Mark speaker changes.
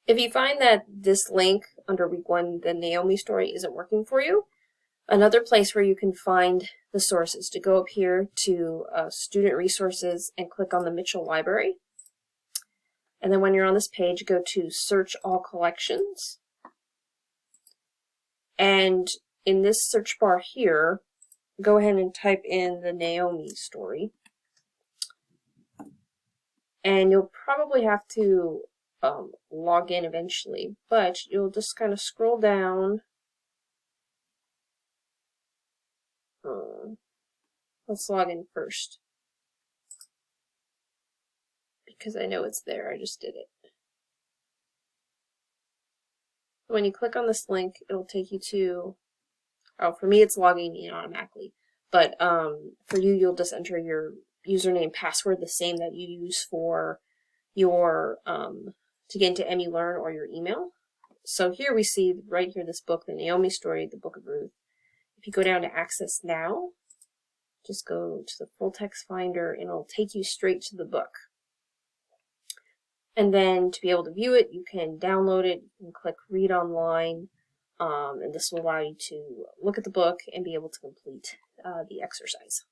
Speaker 1: If you find that this link under week 1, the Naomi story, isn't working for you, another place where you can find the source is to go up here to Student Resources and click on the Mitchell Library. And then when you're on this page, go to Search All Collections. And in this search bar here, go ahead and type in the Naomi story. And you'll probably have to log in eventually, but you'll just kind of scroll down. Let's log in first, because I know it's there. I just did it. When you click on this link, it'll take you to, for me it's logging in automatically, but for you, you'll just enter your username, password, the same that you use for your to get into EmuLearn or your email. So here we see right here this book, the Naomi story, the Book of Ruth. If you go down to Access Now, just go to the full text finder and it'll take you straight to the book. And then to be able to view it, you can download it and click Read Online, and this will allow you to look at the book and be able to complete the exercise.